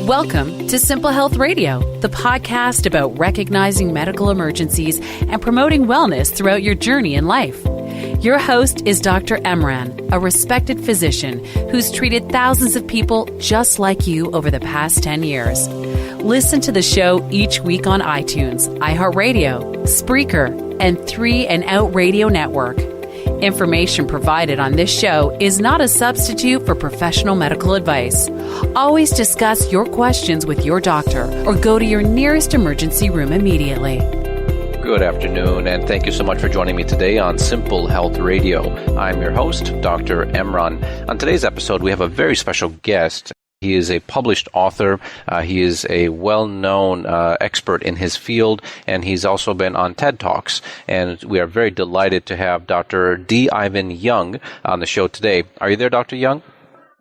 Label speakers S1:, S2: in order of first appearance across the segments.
S1: Welcome to Simple Health Radio, the podcast about recognizing medical emergencies and promoting wellness throughout your journey in life. Your host is Dr. Emran, a respected physician who's treated thousands of people just like you over the past 10 years. Listen to the show each week on iTunes, iHeartRadio, Spreaker, and 3 and Out Radio Network. Information provided on this show is not a substitute for professional medical advice. Always discuss your questions with your doctor or go to your nearest emergency room immediately.
S2: Good afternoon, and thank you so much for joining me today on Simple Health Radio. I'm your host, Dr. Emran. On today's episode, we have a very special guest. He is a published author. He is a well-known expert in his field, and he's also been on TED Talks. And we are very delighted to have Dr. D. Ivan Young on the show today. Are you there, Dr. Young?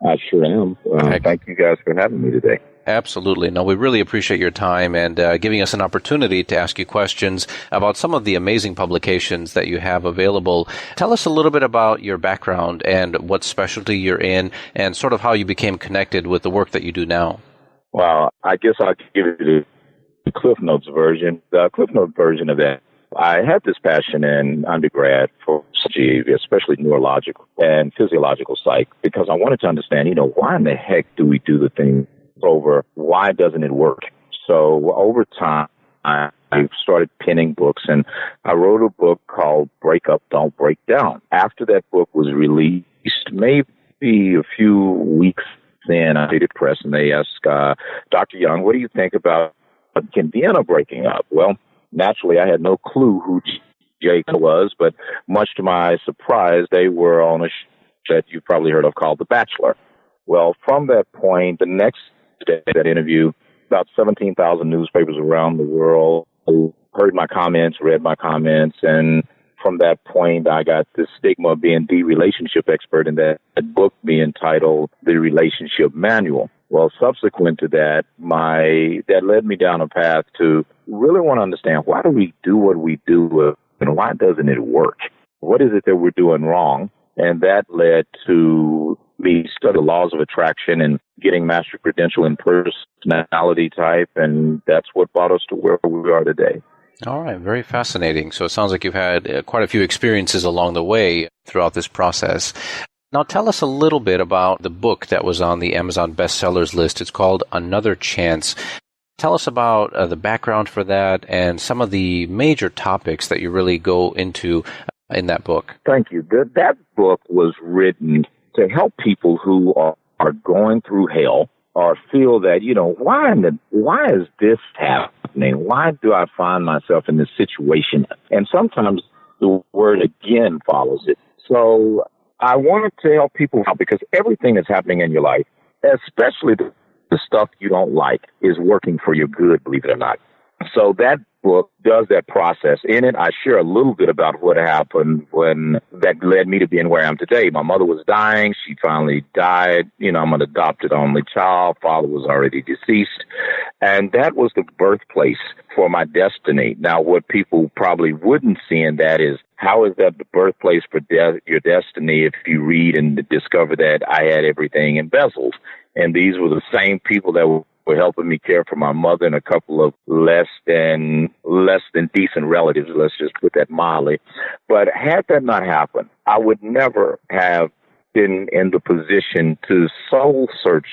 S3: I sure am. Thank you guys for having me today.
S2: Absolutely. No, we really appreciate your time and giving us an opportunity to ask you questions about some of the amazing publications that you have available. Tell us a little bit about your background and what specialty you're in and sort of how you became connected with the work that you do now.
S3: Well, I guess I'll give you the Cliff Notes version. The Cliff Note version of that. I had this passion in undergrad for psychology, especially neurological and physiological psych, because I wanted to understand, why in the heck do we do the thing over? Why doesn't it work? So over time, I started penning books, and I wrote a book called Break Up, Don't Break Down. After that book was released, maybe a few weeks in, I did press, and they asked, Dr. Young, what do you think about Vienna breaking up? Well, naturally, I had no clue who Jake was, but much to my surprise, they were on a show that you've probably heard of called The Bachelor. Well, from that point, the next day of that interview, about 17,000 newspapers around the world heard my comments, read my comments, and from that point, I got the stigma of being the relationship expert, and that book being titled The Relationship Manual. Well, subsequent to that, that led me down a path to really want to understand, why do we do what we do, and why doesn't it work? What is it that we're doing wrong? And that led to me studying the laws of attraction and getting master credential in personality type, and that's what brought us to where we are today.
S2: All right, very fascinating. So it sounds like you've had quite a few experiences along the way throughout this process. Now tell us a little bit about the book that was on the Amazon bestsellers list. It's called Another Chance. Tell us about the background for that and some of the major topics that you really go into in that book.
S3: Thank you. That book was written to help people who are going through hell or feel that, why is this happening? Why do I find myself in this situation? And sometimes the word again follows it. So I wanted to help people out, because everything that's happening in your life, especially the stuff you don't like, is working for your good, believe it or not. So that book does that process. In it, I share a little bit about what happened when that led me to being where I am today. My mother was dying. She finally died. I'm an adopted only child. Father was already deceased. And that was the birthplace for my destiny. Now, what people probably wouldn't see in that is, how is that the birthplace for your destiny if you read and discover that I had everything embezzled? And these were the same people that were helping me care for my mother and a couple of less than decent relatives. Let's just put that mildly. But had that not happened, I would never have been in the position to soul search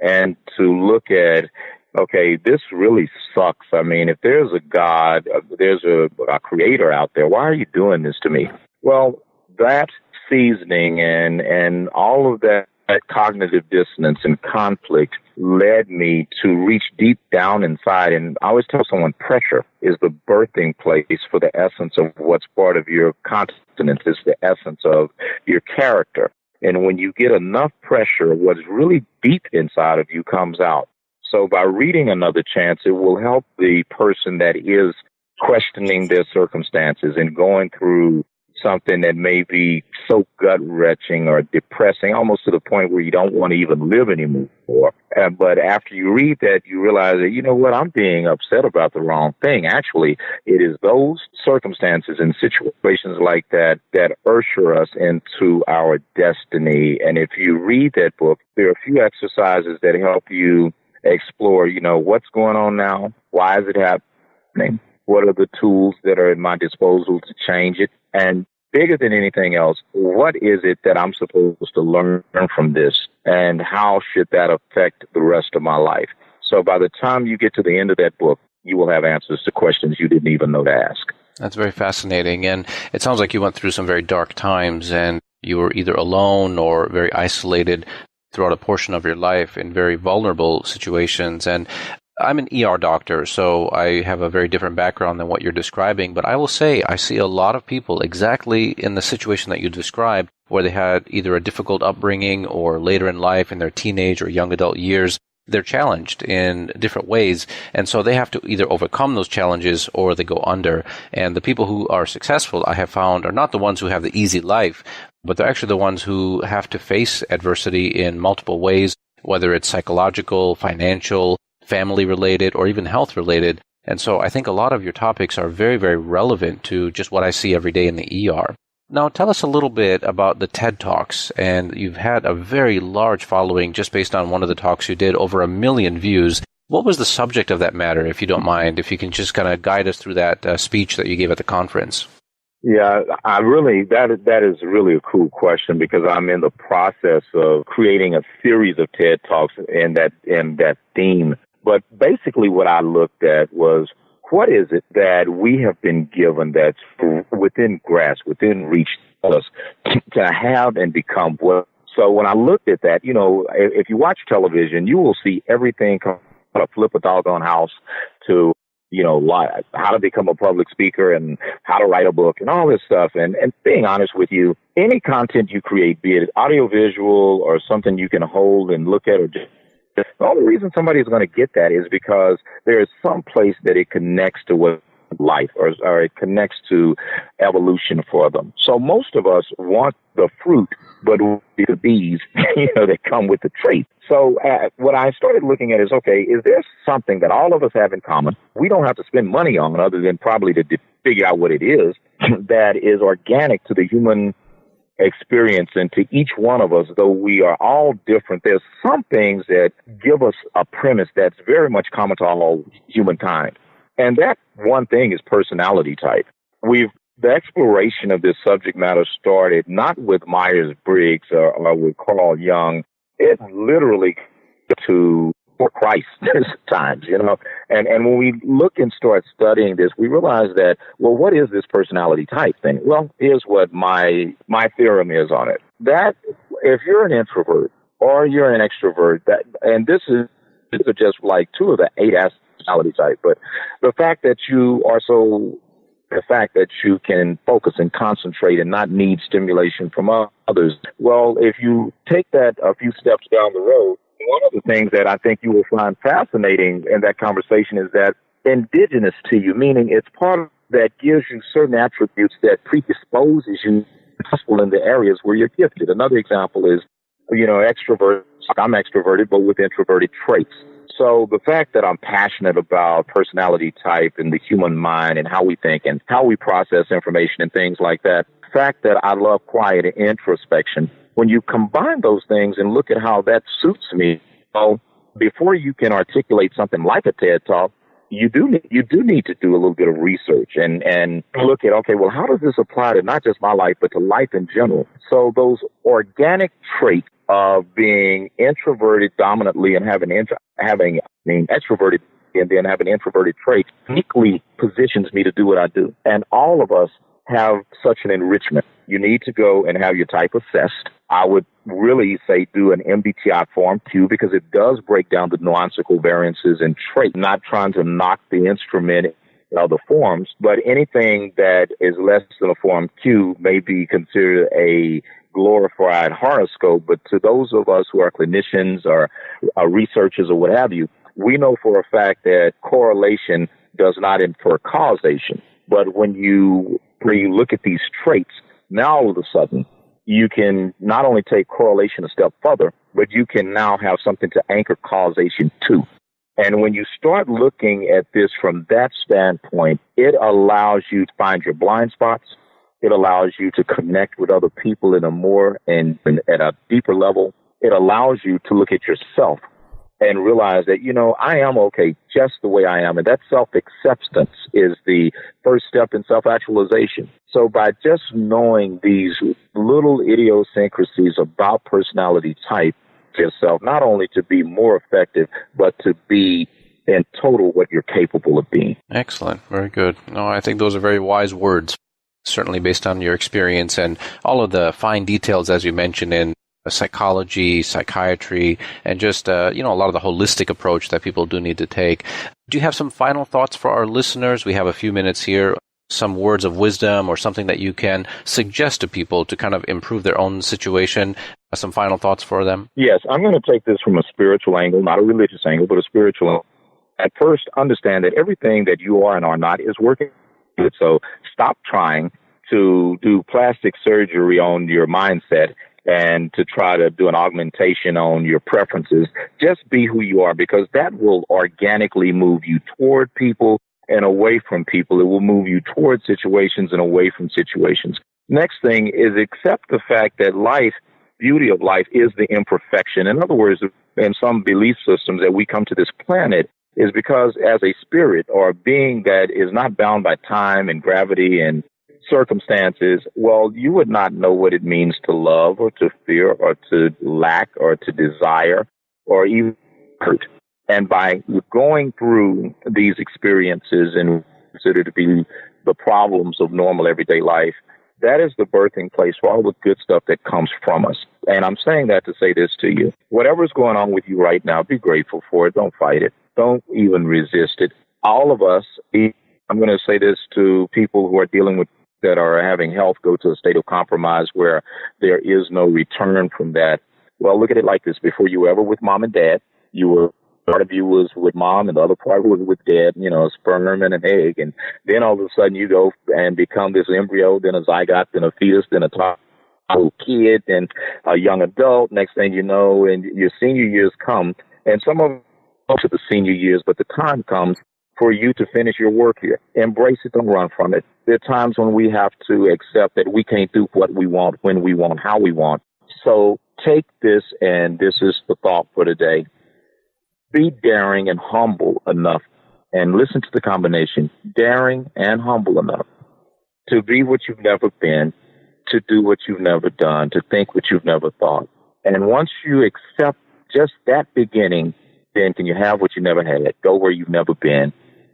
S3: and to look at, okay, this really sucks. I mean, if there's a God, there's a creator out there, why are you doing this to me? Well, that seasoning and all of that cognitive dissonance and conflict led me to reach deep down inside. And I always tell someone, pressure is the birthing place for the essence of what's part of your continence. It's the essence of your character. And when you get enough pressure, what's really deep inside of you comes out. So by reading Another Chance, it will help the person that is questioning their circumstances and going through something that may be so gut-wrenching or depressing, almost to the point where you don't want to even live anymore. But after you read that, you realize that, I'm being upset about the wrong thing. Actually, it is those circumstances and situations like that that usher us into our destiny. And if you read that book, there are a few exercises that help you explore, what's going on now? Why is it happening? What are the tools that are at my disposal to change it? And bigger than anything else, what is it that I'm supposed to learn from this? And how should that affect the rest of my life? So by the time you get to the end of that book, you will have answers to questions you didn't even know to ask.
S2: That's very fascinating. And it sounds like you went through some very dark times and you were either alone or very isolated throughout a portion of your life in very vulnerable situations. And I'm an ER doctor, so I have a very different background than what you're describing. But I will say I see a lot of people exactly in the situation that you described, where they had either a difficult upbringing or later in life in their teenage or young adult years. They're challenged in different ways, and so they have to either overcome those challenges or they go under. And the people who are successful, I have found, are not the ones who have the easy life, but they're actually the ones who have to face adversity in multiple ways, whether it's psychological, financial, family-related, or even health-related. And so I think a lot of your topics are very, very relevant to just what I see every day in the ER. Now, tell us a little bit about the TED Talks, and you've had a very large following just based on one of the talks you did, over 1 million views. What was the subject of that matter, if you don't mind, if you can just kind of guide us through that speech that you gave at the conference?
S3: Yeah, that is really a cool question, because I'm in the process of creating a series of TED Talks in that theme. But basically what I looked at was, what is it that we have been given that's within grasp, within reach of us to have and become what? So when I looked at that, if you watch television, you will see everything from how to flip a doggone house to, how to become a public speaker and how to write a book and all this stuff. And being honest with you, any content you create, be it audiovisual or something you can hold and look at, or just the only reason somebody is going to get that is because there is some place that it connects to what life or it connects to evolution for them. So most of us want the fruit, but the bees, that come with the trait. So what I started looking at is, okay, is there something that all of us have in common? We don't have to spend money on other than probably to figure out what it is that is organic to the human experience, and to each one of us, though we are all different, there's some things that give us a premise that's very much common to all humankind. And that one thing is personality type. The exploration of this subject matter started not with Myers-Briggs or with Carl Jung. It literally to Christ times, and when we look and start studying this, we realize that, well, what is this personality type thing? Well, here's what my theorem is on it. That if you're an introvert or you're an extrovert, and this is just like 2 of the 8 personality type, but the fact that you can focus and concentrate and not need stimulation from others. Well, if you take that a few steps down the road, one of the things that I think you will find fascinating in that conversation is that indigenous to you, meaning it's part of that gives you certain attributes that predisposes you in the areas where you're gifted. Another example is, extrovert. I'm extroverted, but with introverted traits. So the fact that I'm passionate about personality type and the human mind and how we think and how we process information and things like that, the fact that I love quiet and introspection, when you combine those things and look at how that suits me, before you can articulate something like a TED Talk, you do need to do a little bit of research and look at, okay, well, how does this apply to not just my life, but to life in general? So those organic traits of being introverted dominantly and having extroverted and then having introverted traits uniquely positions me to do what I do. And all of us have such an enrichment. You need to go and have your type assessed. I would really say do an MBTI Form Q, because it does break down the nuancical variances and traits, not trying to knock the instrument of the forms, but anything that is less than a Form Q may be considered a glorified horoscope. But to those of us who are clinicians or researchers or what have you, we know for a fact that correlation does not infer causation. But when you look at these traits, now all of a sudden, you can not only take correlation a step further, but you can now have something to anchor causation to. And when you start looking at this from that standpoint, it allows you to find your blind spots. It allows you to connect with other people in a more and at a deeper level. It allows you to look at yourself and realize that, I am okay just the way I am. And that self-acceptance is the first step in self-actualization. So by just knowing these little idiosyncrasies about personality type yourself, not only to be more effective, but to be in total what you're capable of being.
S2: Excellent. Very good. No, I think those are very wise words, certainly based on your experience and all of the fine details, as you mentioned, in psychology, psychiatry, and just, a lot of the holistic approach that people do need to take. Do you have some final thoughts for our listeners? We have a few minutes here. Some words of wisdom or something that you can suggest to people to kind of improve their own situation. Some final thoughts for them?
S3: Yes, I'm going to take this from a spiritual angle, not a religious angle, but a spiritual angle. At first, understand that everything that you are and are not is working. So stop trying to do plastic surgery on your mindset and to try to do an augmentation on your preferences. Just be who you are, because that will organically move you toward people and away from people. It will move you toward situations and away from situations. Next thing is accept the fact that life, beauty of life, is the imperfection. In other words, in some belief systems that we come to this planet is because as a spirit or a being that is not bound by time and gravity and circumstances, well, you would not know what it means to love or to fear or to lack or to desire or even hurt. And by going through these experiences and considered to be the problems of normal everyday life, that is the birthing place for all the good stuff that comes from us. And I'm saying that to say this to you. Whatever's going on with you right now, be grateful for it. Don't fight it. Don't even resist it. All of us, I'm going to say this to people who are dealing with that are having health go to a state of compromise where there is no return from that. Well, look at it like this. Before you were ever with mom and dad, part of you was with mom and the other part was with dad, a sperm and an egg. And then all of a sudden you go and become this embryo, then a zygote, then a fetus, then a toddler kid, then a young adult. Next thing you know, and your senior years come, and some of to the senior years, but the time comes for you to finish your work here. Embrace it. Don't run from it. There are times when we have to accept that we can't do what we want, when we want, how we want. So take this, and this is the thought for today. Be daring and humble enough, and listen to the combination, daring and humble enough to be what you've never been, to do what you've never done, to think what you've never thought. And once you accept just that beginning, then can you have what you never had, go where you've never been,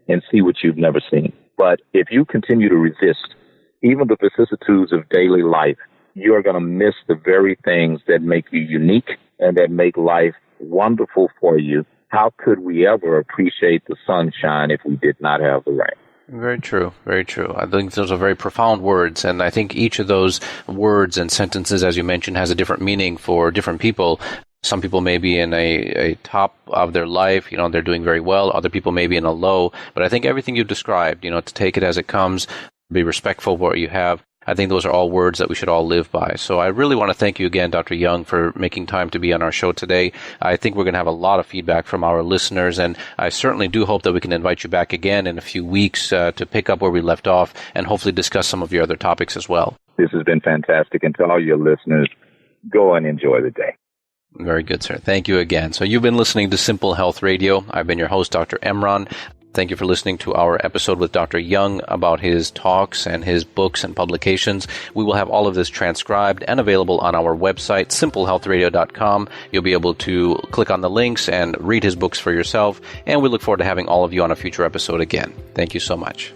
S3: and see what you've never seen. But if you continue to resist even the vicissitudes of daily life, you're going to miss the very things that make you unique and that make life wonderful for you. How could we ever appreciate the sunshine if we did not have the rain?
S2: Very true. Very true. I think those are very profound words. And I think each of those words and sentences, as you mentioned, has a different meaning for different people. Some people may be in a top of their life, they're doing very well. Other people may be in a low. But I think everything you described, to take it as it comes, be respectful of what you have. I think those are all words that we should all live by. So I really want to thank you again, Dr. Young, for making time to be on our show today. I think we're going to have a lot of feedback from our listeners, and I certainly do hope that we can invite you back again in a few weeks to pick up where we left off and hopefully discuss some of your other topics as well.
S3: This has been fantastic, and to all your listeners, go and enjoy the day.
S2: Very good, sir. Thank you again. So you've been listening to Simple Health Radio. I've been your host, Dr. Emran. Thank you for listening to our episode with Dr. Young about his talks and his books and publications. We will have all of this transcribed and available on our website, simplehealthradio.com. You'll be able to click on the links and read his books for yourself. And we look forward to having all of you on a future episode again. Thank you so much.